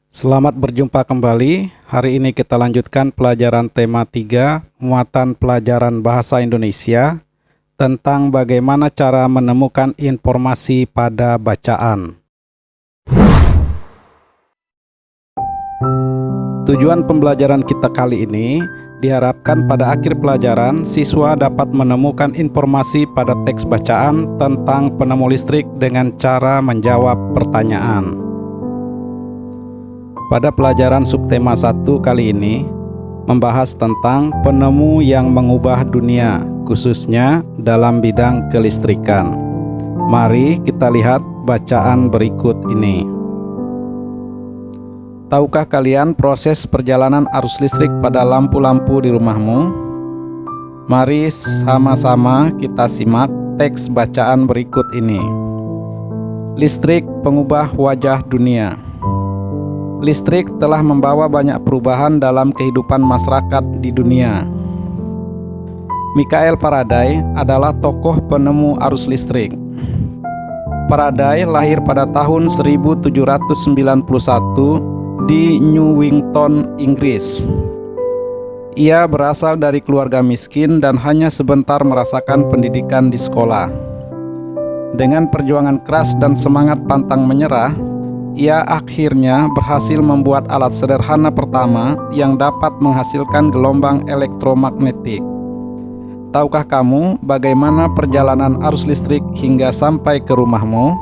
Selamat berjumpa kembali. Hari ini kita lanjutkan pelajaran tema 3, muatan pelajaran bahasa Indonesia, tentang bagaimana cara menemukan informasi pada bacaan. Tujuan pembelajaran kita kali ini diharapkan pada akhir pelajaran siswa dapat menemukan informasi pada teks bacaan tentang penemu listrik dengan cara menjawab pertanyaan. Pada pelajaran subtema 1 kali ini membahas tentang penemu yang mengubah dunia, khususnya dalam bidang kelistrikan. Mari kita lihat bacaan berikut ini. Tahukah kalian proses perjalanan arus listrik pada lampu-lampu di rumahmu? Mari sama-sama kita simak teks bacaan berikut ini. Listrik pengubah wajah dunia. Listrik telah membawa banyak perubahan dalam kehidupan masyarakat di dunia. Michael Faraday adalah tokoh penemu arus listrik. Faraday lahir pada tahun 1791 di Newington, Inggris. Ia berasal dari keluarga miskin dan hanya sebentar merasakan pendidikan di sekolah. Dengan perjuangan keras dan semangat pantang menyerah, ia akhirnya berhasil membuat alat sederhana pertama yang dapat menghasilkan gelombang elektromagnetik. Tahukah kamu bagaimana perjalanan arus listrik hingga sampai ke rumahmu?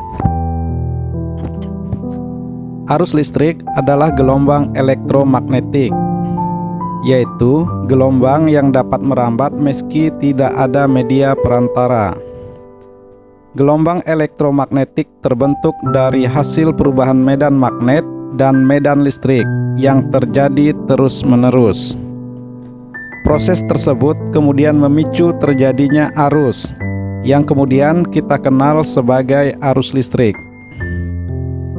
Arus listrik adalah gelombang elektromagnetik, yaitu gelombang yang dapat merambat meski tidak ada media perantara. Gelombang elektromagnetik terbentuk dari hasil perubahan medan magnet dan medan listrik yang terjadi terus-menerus. Proses tersebut kemudian memicu terjadinya arus, yang kemudian kita kenal sebagai arus listrik.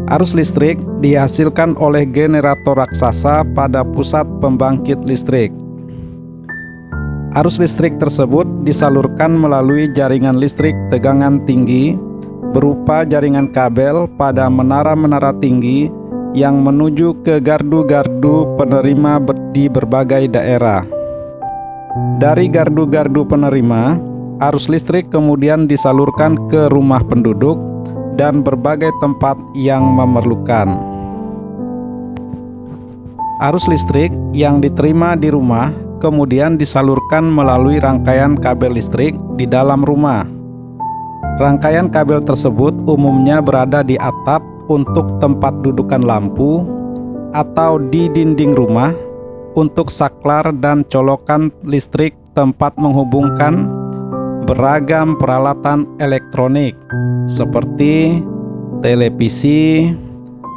Arus listrik dihasilkan oleh generator raksasa pada pusat pembangkit listrik. Arus listrik tersebut disalurkan melalui jaringan listrik tegangan tinggi berupa jaringan kabel pada menara-menara tinggi yang menuju ke gardu-gardu penerima di berbagai daerah. Dari gardu-gardu penerima, arus listrik kemudian disalurkan ke rumah penduduk dan berbagai tempat yang memerlukan. Arus listrik yang diterima di rumah kemudian disalurkan melalui rangkaian kabel listrik di dalam rumah. Rangkaian kabel tersebut umumnya berada di atap untuk tempat dudukan lampu atau di dinding rumah untuk saklar dan colokan listrik tempat menghubungkan beragam peralatan elektronik seperti televisi,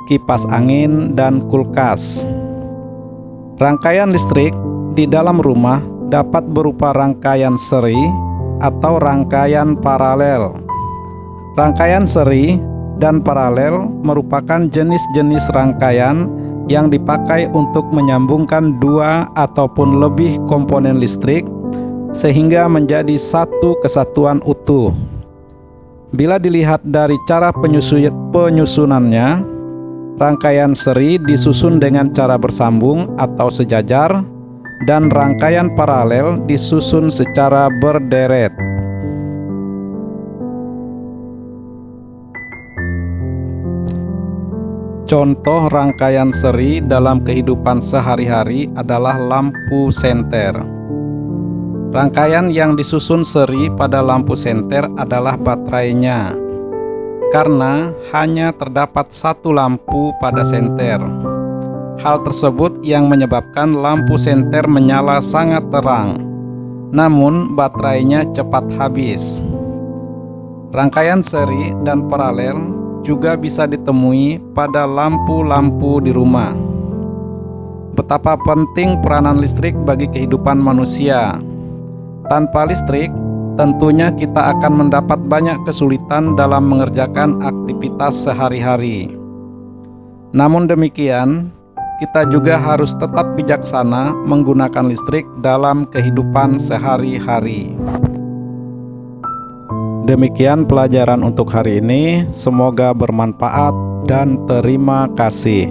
kipas angin, dan kulkas. Rangkaian listrik di dalam rumah dapat berupa rangkaian seri atau rangkaian paralel. Rangkaian seri dan paralel merupakan jenis-jenis rangkaian yang dipakai untuk menyambungkan dua ataupun lebih komponen listrik sehingga menjadi satu kesatuan utuh. Bila dilihat dari cara penyusunannya, rangkaian seri disusun dengan cara bersambung atau sejajar, dan rangkaian paralel disusun secara berderet. Contoh rangkaian seri dalam kehidupan sehari-hari adalah lampu senter. Rangkaian yang disusun seri pada lampu senter adalah baterainya, karena hanya terdapat satu lampu pada senter. Hal tersebut yang menyebabkan lampu senter menyala sangat terang, namun baterainya cepat habis. Rangkaian seri dan paralel juga bisa ditemui pada lampu-lampu di rumah. Betapa penting peranan listrik bagi kehidupan manusia. Tanpa listrik, tentunya kita akan mendapat banyak kesulitan dalam mengerjakan aktivitas sehari-hari. Namun demikian, kita juga harus tetap bijaksana menggunakan listrik dalam kehidupan sehari-hari. Demikian pelajaran untuk hari ini. Semoga bermanfaat dan terima kasih.